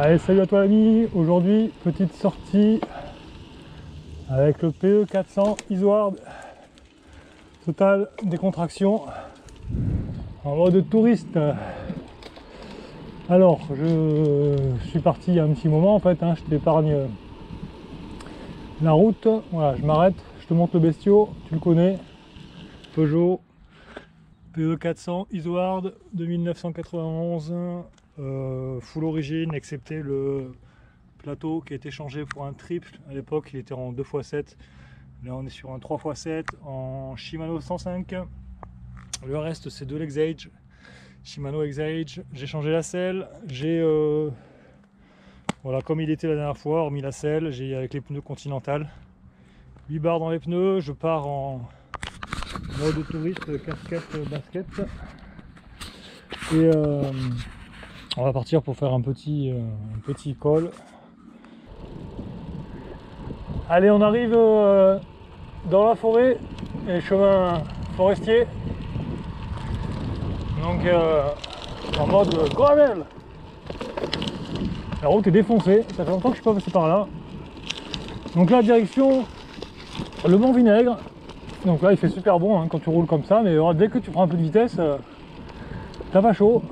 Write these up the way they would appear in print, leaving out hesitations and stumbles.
Allez, salut à toi l'ami. Aujourd'hui, petite sortie avec le PE 400 Easeward. Total décontraction en mode touriste. Alors, je suis parti il y a un petit moment en fait, je t'épargne la route. Voilà, je m'arrête, je te montre le bestiau, tu le connais. Peugeot PE 400 Easeward de 1991, full origine, excepté le plateau qui a été changé pour un triple. À l'époque, il était en 2x7. Là, on est sur un 3x7 en Shimano 105. Le reste, c'est de l'Exage. Shimano Exage. J'ai changé la selle. J'ai voilà, comme il était la dernière fois, hormis la selle, j'ai avec les pneus Continental. 8 barres dans les pneus. Je pars en mode touriste, casquette, basket. Et on va partir pour faire un petit col. Allez, on arrive dans la forêt, les chemins forestiers. Donc en mode gravel. La route est défoncée, ça fait longtemps que je suis pas passé par là. Donc là, direction le Mont Vinaigre. Donc là, il fait super bon quand tu roules comme ça, mais dès que tu prends un peu de vitesse, t'as pas chaud.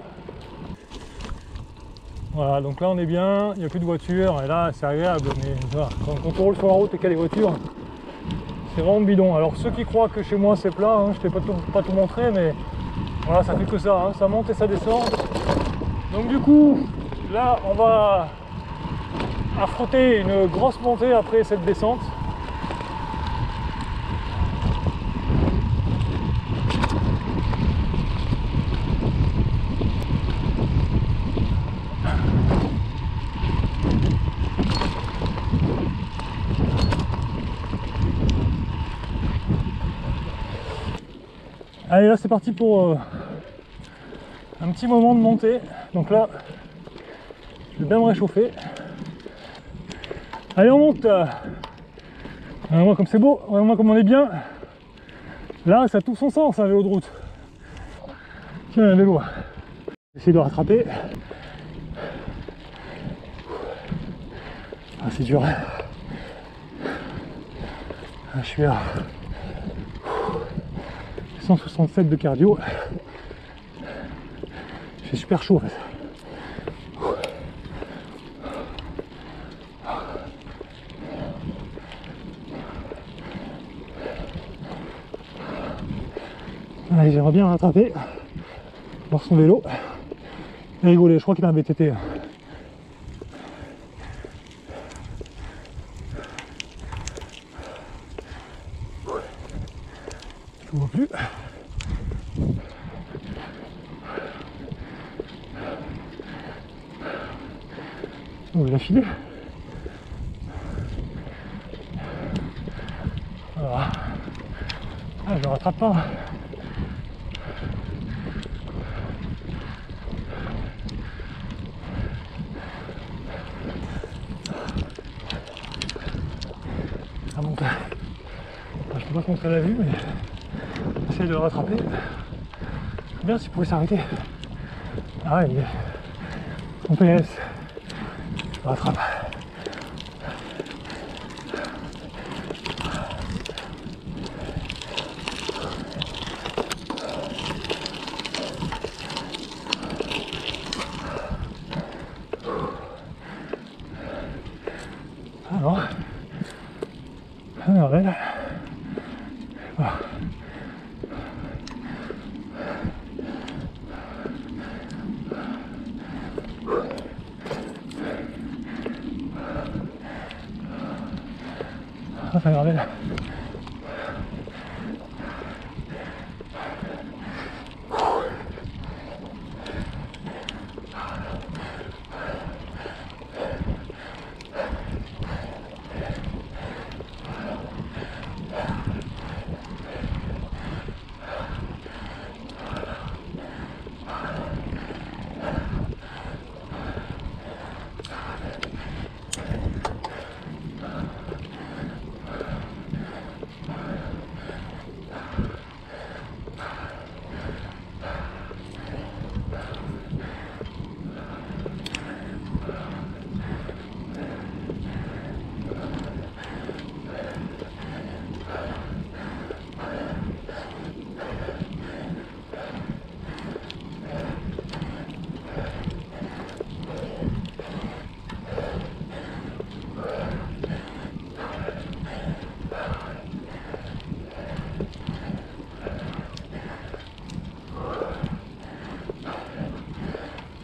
Voilà, donc là on est bien, il n'y a plus de voitures, et là c'est agréable, mais voilà, quand on roule sur la route et qu'il y a des voitures, c'est vraiment bidon. Alors ceux qui croient que chez moi c'est plat, je t'ai pas tout montré, mais voilà, ça fait que ça, ça monte et ça descend. Donc du coup, là on va affronter une grosse montée après cette descente. Allez, là c'est parti pour un petit moment de montée. Donc là, je vais bien me réchauffer. Allez, on monte. Moi comme c'est beau, moi comme on est bien. Là, ça a tout son sens, un vélo de route. Tiens, un vélo. J'essaie de rattraper. Ah, c'est dur. Je suis à 167 de cardio. Il fait super chaud en fait. Allez, j'aimerais bien rattraper, voir son vélo et rigoler. Je crois qu'il a un VTT. Je ne vois plus. Oh, il a filé. Voilà. Ah, je le rattrape pas. Ça monte. Je peux pas montrer la vue, mais j'essaie de le rattraper. Bien s'il pouvait s'arrêter. Ah ouais, il est en PS. Je le rattrape. Alors, là. Voilà. Ah, ça regardez là.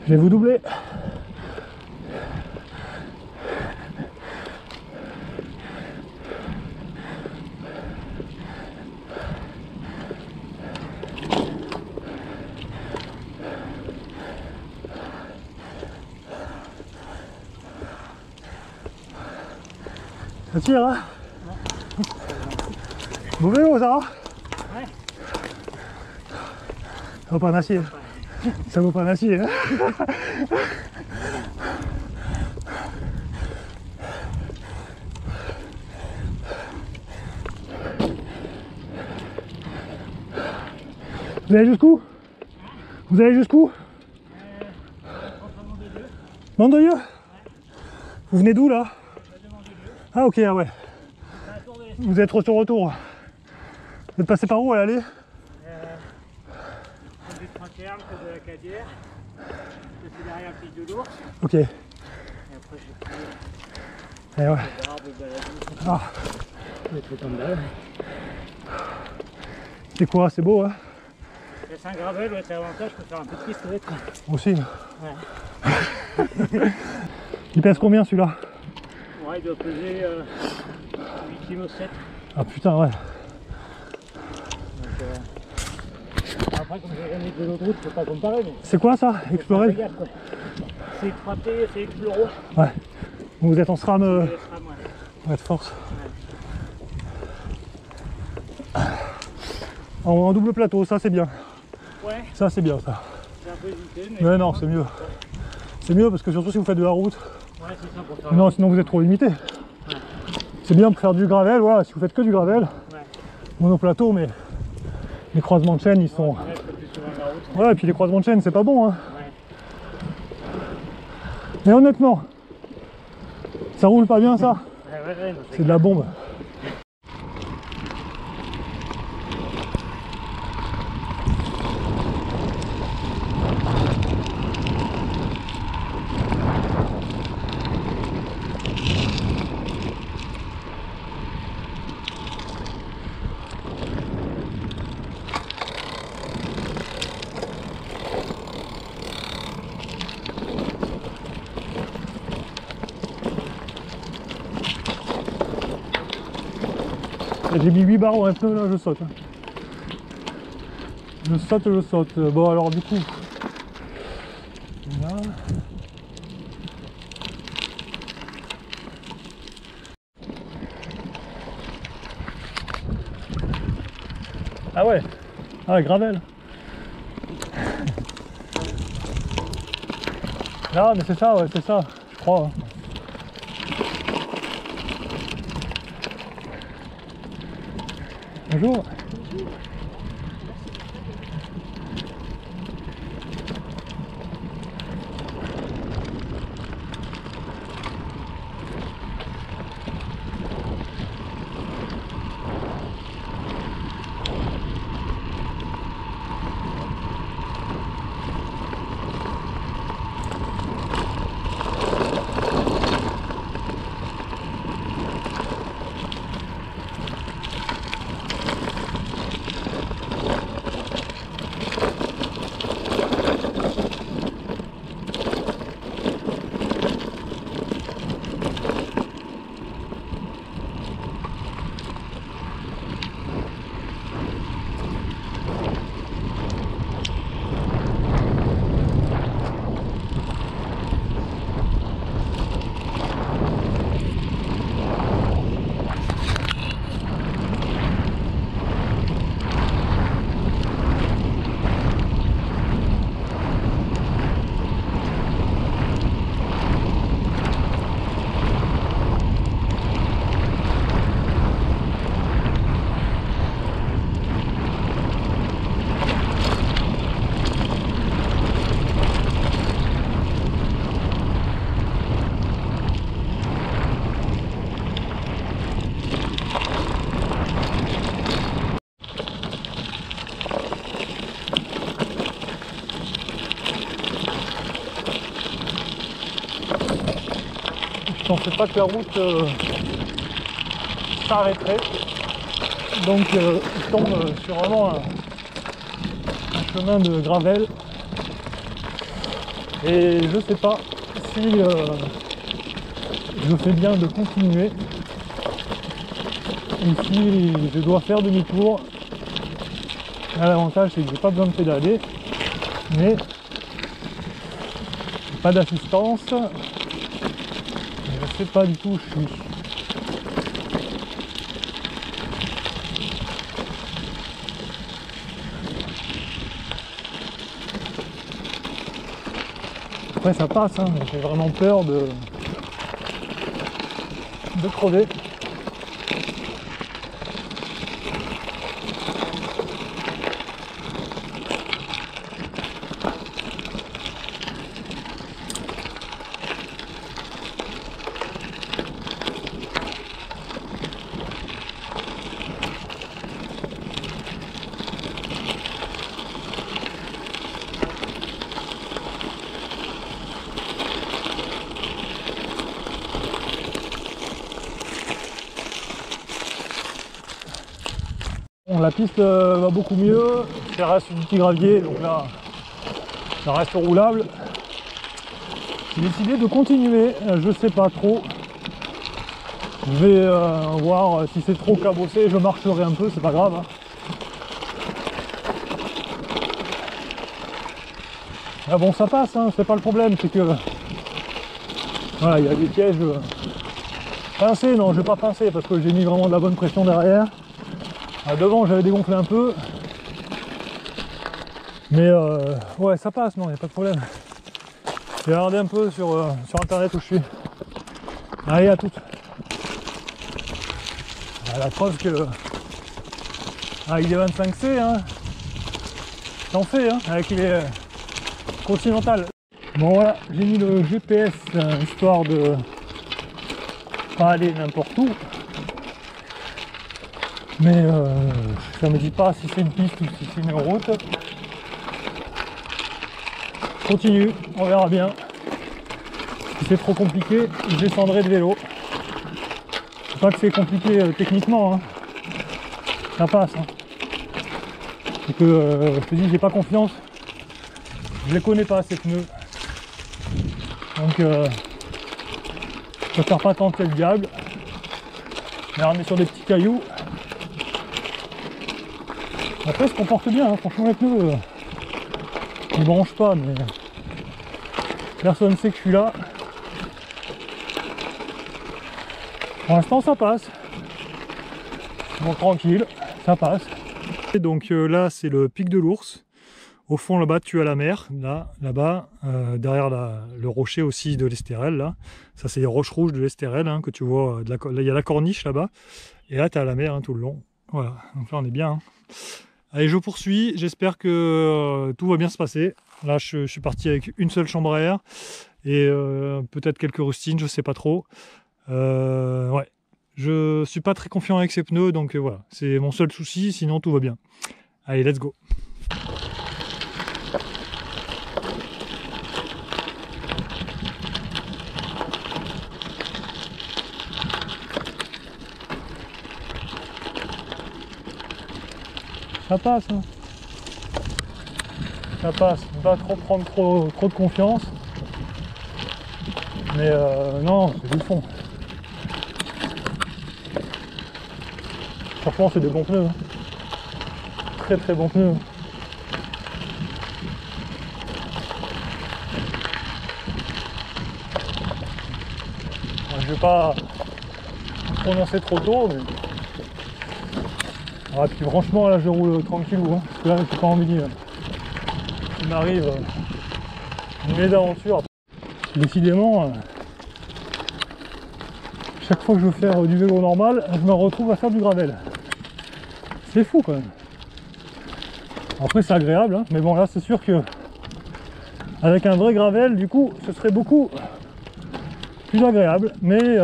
Je vais vous doubler. Ça tire, hein? Ouais. Beau vélo, ça va? Ouais. Ça vaut pas un acier. Ça vaut pas un acier, hein? Vous allez jusqu'où? Vous allez jusqu'où? Mandelieu. Ouais. Vous venez d'où là? Ah ok, ah ouais. Vous êtes sur retour. Vous êtes passé par où à l'aller? Du 31, de la Cadière. Je suis derrière un pic de l'ours. Ok. Et après j'ai pris ouais. l'arbre de baladie. Ah. Les trucs en bas. C'est quoi? C'est beau, hein? C'est un gravel, ouais, c'est l'avantage, je peux faire un peu de piste. Aussi. Ouais. Il pèse combien celui-là? Ouais, il doit peser 8,7 kg. Ah putain, ouais. Donc, après, comme j'ai jamais de l'autre route, je peux pas comparer. Mais c'est quoi ça? Explorer? C'est frappé, c'est Exploro. Ouais. Vous êtes en SRAM, ouais, de force. Ouais. En double plateau, ça c'est bien. Ouais. Ça c'est bien ça. C'est un peu hésité, mais... Ouais, non, c'est mieux. C'est mieux parce que surtout si vous faites de la route. Ouais, c'est ça pour faire. Non, sinon vous êtes trop limité. Ouais. C'est bien pour faire du gravel, voilà, si vous faites que du gravel. Ouais. Monoplateau, mais les croisements de chaîne ils sont. Ouais, et puis les croisements de chaîne c'est pas bon, hein. Ouais. Mais honnêtement, ça roule pas bien ça. Ouais, c'est de la bombe. J'ai mis 8 barres en pneu là, je saute. Je saute. Bon alors du coup. Là. Ah ouais. Ah ouais, gravel. Non mais c'est ça, ouais, c'est ça, je crois. Bonjour. Je pensais pas que la route s'arrêterait. Donc je tombe sur vraiment un chemin de gravel. Et je sais pas si je fais bien de continuer ou si je dois faire demi-tour. L'avantage c'est que j'ai pas besoin de pédaler, mais pas d'assistance. Je sais pas du tout où je suis. Après ça passe, hein, mais j'ai vraiment peur de crever. Bon, la piste va beaucoup mieux, ça reste du petit gravier, donc là ça reste roulable. J'ai décidé de continuer, je sais pas trop. Je vais voir si c'est trop cabossé, je marcherai un peu, c'est pas grave. Hein. Ah bon, ça passe, hein, c'est pas le problème, c'est que voilà, il y a des pièges pincés. Non, je vais pas pincer parce que j'ai mis vraiment de la bonne pression derrière. Ah, devant j'avais dégonflé un peu, mais ouais, ça passe, non, il n'y a pas de problème. J'ai regardé un peu sur internet où je suis. Allez, à toutes. La preuve que avec des 25C, hein, t'en fais, hein, avec les continentales. Bon voilà, j'ai mis le GPS histoire de pas aller n'importe où. Mais ça me dit pas si c'est une piste ou si c'est une route. Je continue, on verra bien. Si c'est trop compliqué, je descendrai de vélo. C'est pas que c'est compliqué techniquement, hein. Ça passe. Hein. C'est que je te dis, j'ai pas confiance. Je les connais pas ces pneus. Donc je préfère pas tenter le diable. Mais on est sur des petits cailloux. Après, se comporte bien, hein. Franchement, les pneus, ils branchent pas, mais personne ne sait que je suis là. Pour l'instant, ça passe. Bon, tranquille, ça passe. Et donc là, c'est le pic de l'Ours. Au fond, là-bas, tu as la mer, là-bas, derrière le rocher aussi de l'Estérel, là. Ça, c'est les roches rouges de l'Estérel, hein, que tu vois. Là, il y a la corniche là-bas. Et là, tu as la mer, hein, tout le long. Voilà, donc là, on est bien. Hein. Allez, je poursuis, j'espère que tout va bien se passer. Là, je suis parti avec une seule chambre à air et peut-être quelques rustines, je sais pas trop. Ouais, je suis pas très confiant avec ces pneus, donc voilà, c'est mon seul souci, sinon tout va bien. Allez, let's go. Ça passe, hein. Ça passe, ne pas trop prendre trop de confiance. Mais non, c'est du fond. Franchement, c'est des bons pneus. Hein. Très très bons pneus. Je vais pas prononcer trop tôt, mais... Ah, puis franchement, là, je roule tranquillou, hein, parce que là, j'ai pas envie qu'il m'arrive une mésaventure. Décidément, chaque fois que je veux faire du vélo normal, je me retrouve à faire du gravel. C'est fou quand même. Après, c'est agréable, hein, mais bon, là, c'est sûr que avec un vrai gravel, du coup, ce serait beaucoup plus agréable. Mais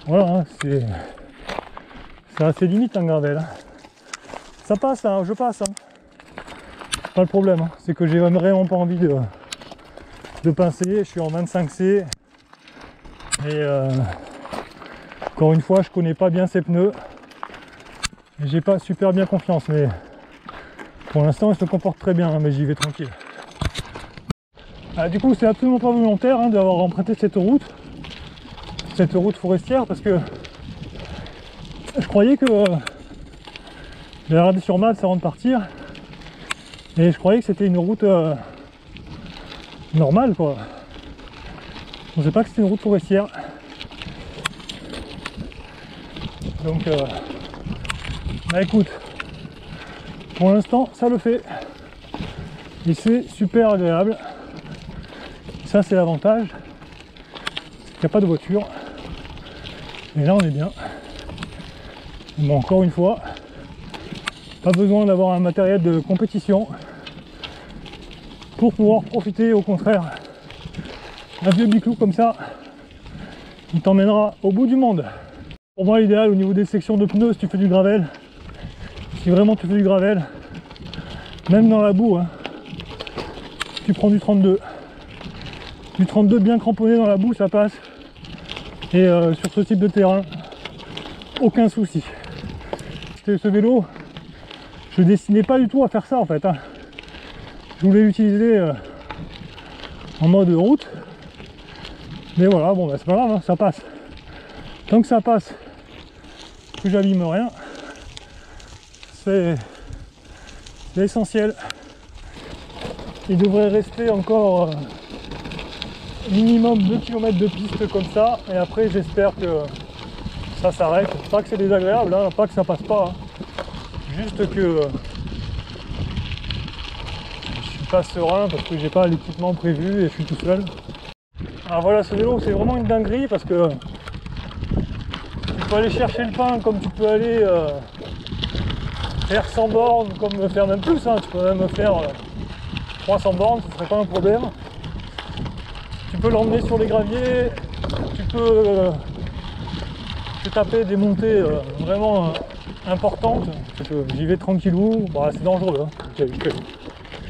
voilà, hein, c'est assez limite un gravel. Hein. Ça passe, hein, je passe. Hein. Pas le problème, hein, c'est que j'ai vraiment pas envie de pincer. Je suis en 25C. Et encore une fois, je connais pas bien ces pneus. Et j'ai pas super bien confiance. Mais pour l'instant, ils se comportent très bien, hein, mais j'y vais tranquille. Du coup, c'est absolument pas volontaire hein, d'avoir emprunté cette route forestière, parce que je croyais que j'avais regardé sur Maps avant de partir et je croyais que c'était une route normale quoi. Je ne savais pas que c'était une route forestière. Donc bah écoute, pour l'instant ça le fait et c'est super agréable. Ça c'est l'avantage, c'est qu'il n'y a pas de voiture et là on est bien. Bon, encore une fois, pas besoin d'avoir un matériel de compétition pour pouvoir profiter. Au contraire, un vieux biclou comme ça il t'emmènera au bout du monde. Pour moi l'idéal au niveau des sections de pneus, si tu fais du gravel, si vraiment tu fais du gravel, même dans la boue hein, tu prends du 32 bien cramponné dans la boue, ça passe. Et sur ce type de terrain aucun souci. Ce vélo, je ne destinais pas du tout à faire ça en fait hein. Je voulais l'utiliser en mode route, mais voilà, bon bah, c'est pas grave hein, ça passe. Tant que ça passe, que j'abîme rien, c'est l'essentiel. Il devrait rester encore minimum 2 km de piste comme ça, et après j'espère que ça s'arrête. Pas que c'est désagréable, hein, pas que ça passe pas, hein. Juste que je suis pas serein parce que j'ai pas l'équipement prévu et je suis tout seul. Alors voilà, ce vélo c'est vraiment une dinguerie parce que tu peux aller chercher le pain comme tu peux aller faire 100 bornes, comme faire même plus, hein. Tu peux même faire 300 bornes, ce serait pas un problème. Tu peux l'emmener sur les graviers, tu peux te taper des montées vraiment importantes. J'y vais tranquillou, bah, c'est dangereux, hein. Je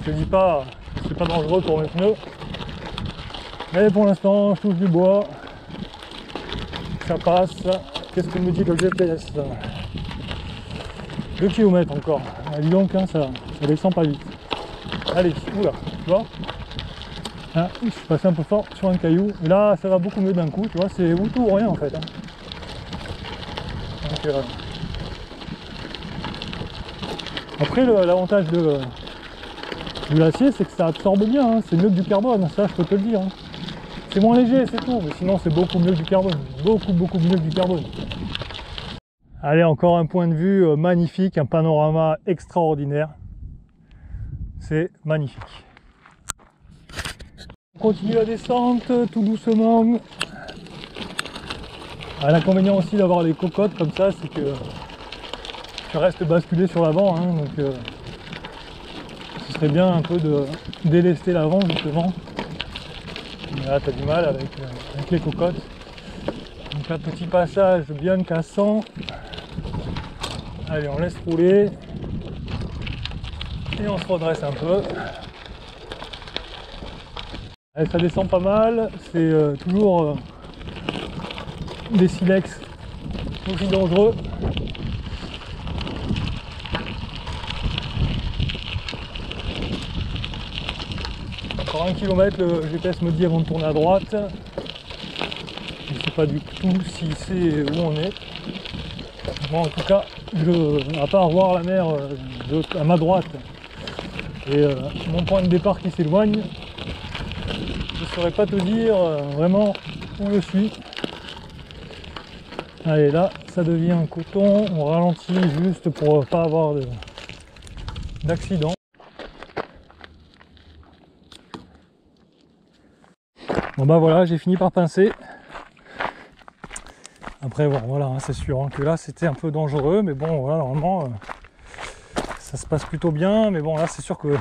te dis pas, c'est pas dangereux pour mes pneus. Mais pour l'instant, je touche du bois, ça passe. Qu'est-ce que me dit le GPS? 2 km encore. Ah, dis donc, hein, ça descend pas vite. Allez, oula, tu vois, ah, je suis passé un peu fort sur un caillou. Et là, ça va beaucoup mieux d'un coup, tu vois, c'est ou tout ou rien en fait. Hein. Donc, après, l'avantage de l'acier, c'est que ça absorbe bien, hein. C'est mieux que du carbone, ça je peux te le dire. Hein. C'est moins léger, c'est tout, mais sinon c'est beaucoup mieux que du carbone. Beaucoup mieux que du carbone. Allez, encore un point de vue magnifique, un panorama extraordinaire. C'est magnifique. On continue la descente tout doucement. L'inconvénient aussi d'avoir les cocottes comme ça, c'est que tu restes basculé sur l'avant, hein, donc ce serait bien un peu de délester l'avant justement. Mais là tu as du mal avec les cocottes. Donc un petit passage bien cassant. Allez, on laisse rouler et on se redresse un peu. Allez, ça descend pas mal, c'est toujours des silex aussi dangereux. Encore 1 km, le GPS me dit avant de tourner à droite. Je ne sais pas du tout si c'est où on est. Moi en tout cas, à part voir la mer à ma droite et mon point de départ qui s'éloigne, je ne saurais pas te dire vraiment où je suis. Allez, là ça devient un coton, on ralentit juste pour pas avoir d'accident. Bon bah voilà, j'ai fini par pincer. Après bon voilà, hein, c'est sûr hein, que là c'était un peu dangereux, mais bon voilà, normalement ça se passe plutôt bien, mais bon là c'est sûr que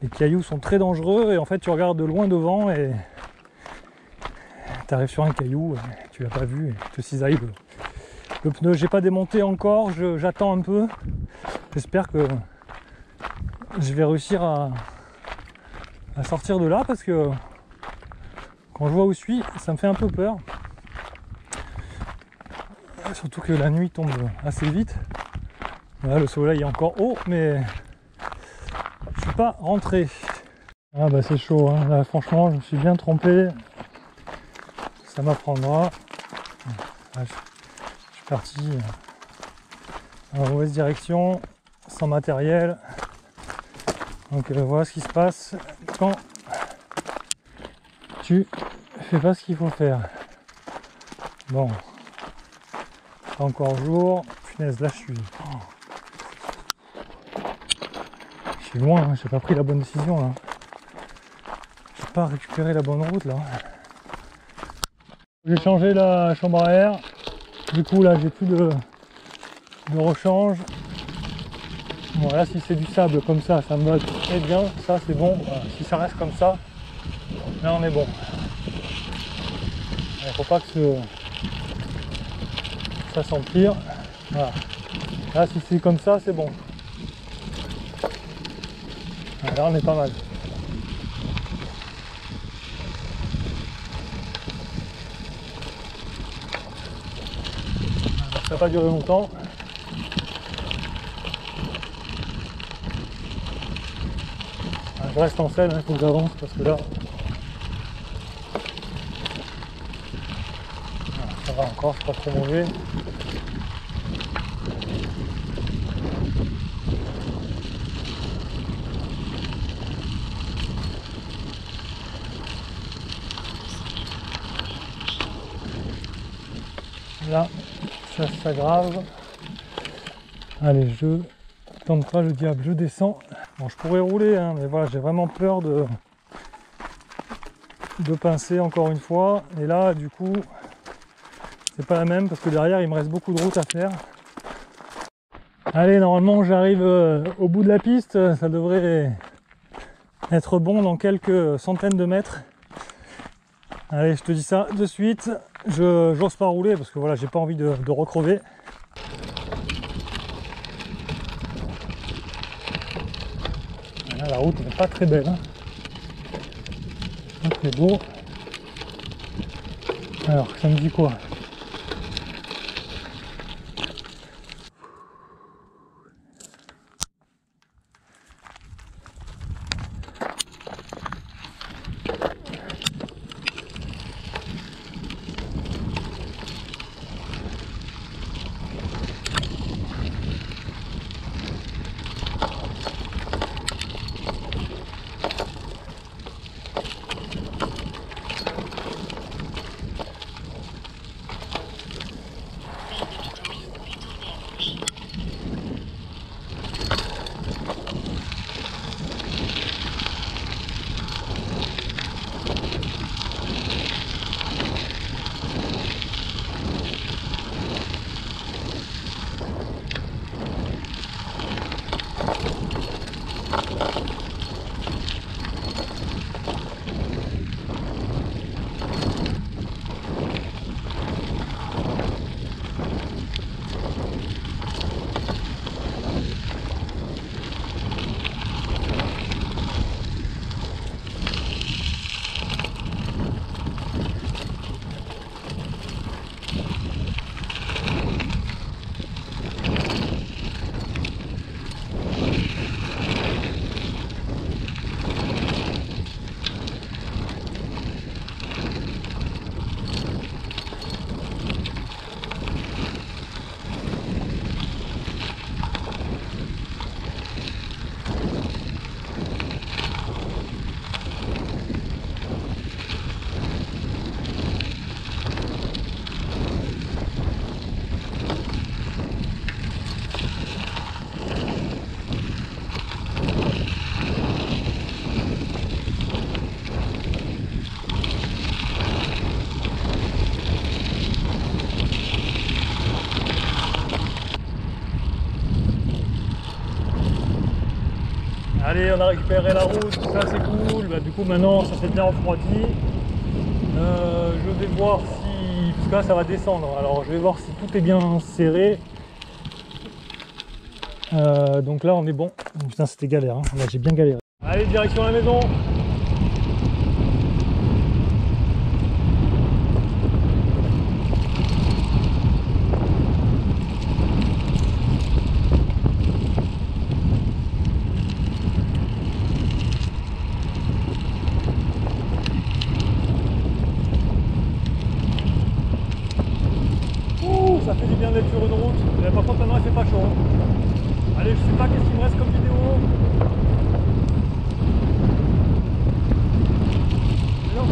les cailloux sont très dangereux et en fait tu regardes de loin devant et tu arrives sur un caillou, tu l'as pas vu et tu te cisailles le pneu. J'ai pas démonté encore, j'attends un peu, j'espère que je vais réussir à sortir de là parce que quand je vois où je suis, ça me fait un peu peur. Surtout que la nuit tombe assez vite. Là, le soleil est encore haut, mais je suis pas rentré. Ah bah c'est chaud, hein. Là franchement je me suis bien trompé. Ça m'apprendra. Ah, je suis parti dans la mauvaise direction, sans matériel. Donc voilà ce qui se passe quand tu fais pas ce qu'il faut faire. Bon, pas encore jour. Punaise, là je suis loin, hein. J'ai pas pris la bonne décision là. J'ai pas récupéré la bonne route là. J'ai changé la chambre à air. Du coup là j'ai plus de rechange. Bon là si c'est du sable comme ça me va très bien. Ça c'est bon. Voilà. Si ça reste comme ça, là on est bon. Il faut pas que ça s'empire. Voilà. Là si c'est comme ça c'est bon. Là on est pas mal. Ça va pas durer longtemps. Je reste en selle, il faut que j'avance parce que là ça va encore, c'est pas trop mauvais. Là, ça s'aggrave. Allez, je tente pas le diable, je descends. Bon, je pourrais rouler, hein, mais voilà, j'ai vraiment peur de pincer encore une fois. Et là, du coup, c'est pas la même parce que derrière, il me reste beaucoup de route à faire. Allez, normalement, j'arrive au bout de la piste. Ça devrait être bon dans quelques centaines de mètres. Allez, je te dis ça de suite. J'ose pas rouler parce que voilà, j'ai pas envie de recrever. Là, la route n'est pas très belle, hein. Pas très beau. Alors, ça me dit quoi? Allez, on a récupéré la route, ça c'est cool. Bah, du coup maintenant ça s'est bien refroidi. Je vais voir si... parce que là ça va descendre. Alors je vais voir si tout est bien serré. Donc là on est bon. Putain c'était galère, hein. Là j'ai bien galéré. Allez, direction la maison. qu'il me reste comme vidéo. Non.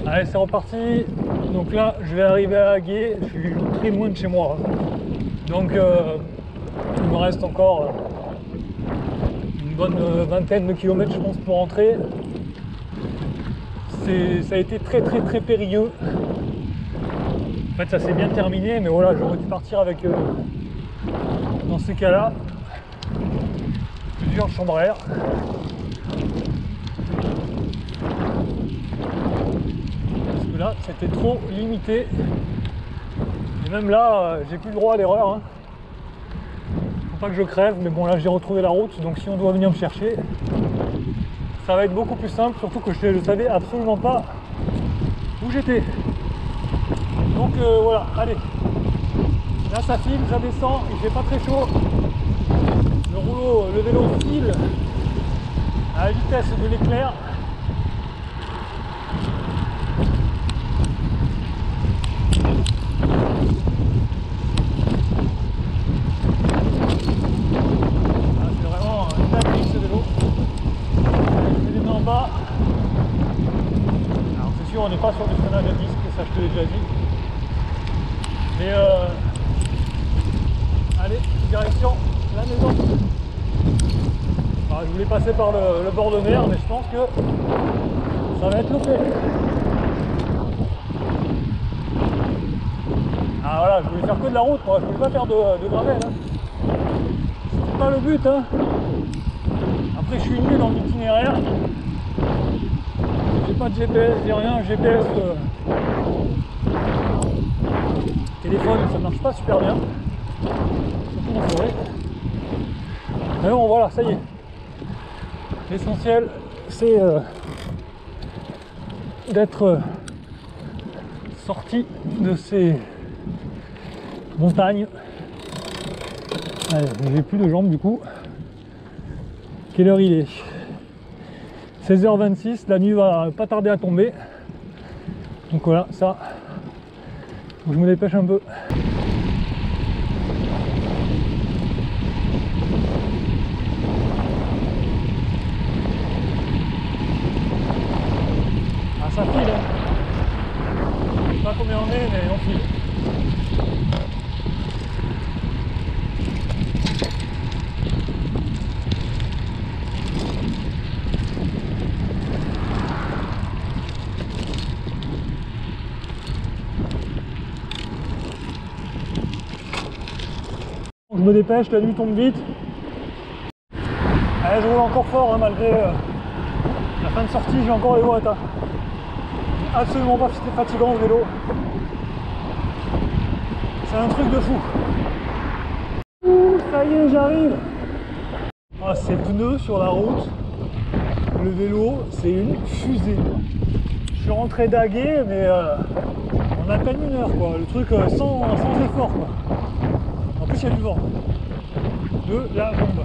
Allez, c'est reparti. Donc là, je vais arriver à Aguet. Je suis très loin de chez moi. Donc, il me reste encore une bonne vingtaine de kilomètres, je pense, pour rentrer. Ça a été très périlleux. En fait, ça s'est bien terminé, mais voilà, j'aurais dû partir avec, dans ces cas-là, plusieurs chambres à air. Là c'était trop limité et même là j'ai plus le droit à l'erreur, hein. Faut pas que je crève, mais bon là j'ai retrouvé la route, donc si on doit venir me chercher ça va être beaucoup plus simple, surtout que je ne savais absolument pas où j'étais. Donc voilà, allez, là ça file, ça descend, il fait pas très chaud, le vélo file à la vitesse de l'éclair. On n'est pas sur du freinage à disque, ça je te l'ai déjà dit. Mais allez, direction la maison. Alors, je voulais passer par le bord de mer, mais je pense que ça va être loupé. Ah voilà, je voulais faire que de la route, moi, je voulais pas faire de gravel. Hein. C'est pas le but. Hein. Après, je suis nul dans l'itinéraire. J'ai pas de GPS, j'ai rien, GPS téléphone ça marche pas super bien, surtout en forêt. Mais bon voilà, ça y est. L'essentiel c'est d'être sorti de ces montagnes. Allez, j'ai plus de jambes du coup. Quelle heure il est? 16h26, la nuit va pas tarder à tomber. Donc voilà, ça, je me dépêche un peu. Ah ça file, hein. Je sais pas combien on est, mais on file. Je me dépêche, la nuit tombe vite. Allez, je roule encore fort, hein, malgré la fin de sortie, j'ai encore les watts. Hein. Absolument pas fatigant au vélo. C'est un truc de fou. Ouh, ça y est, j'arrive. Ah, ces pneus sur la route, le vélo, c'est une fusée. Je suis rentré d'Aguet, mais en à peine une heure, quoi. Le truc sans effort, quoi. En plus, il y a du vent. De la bombe.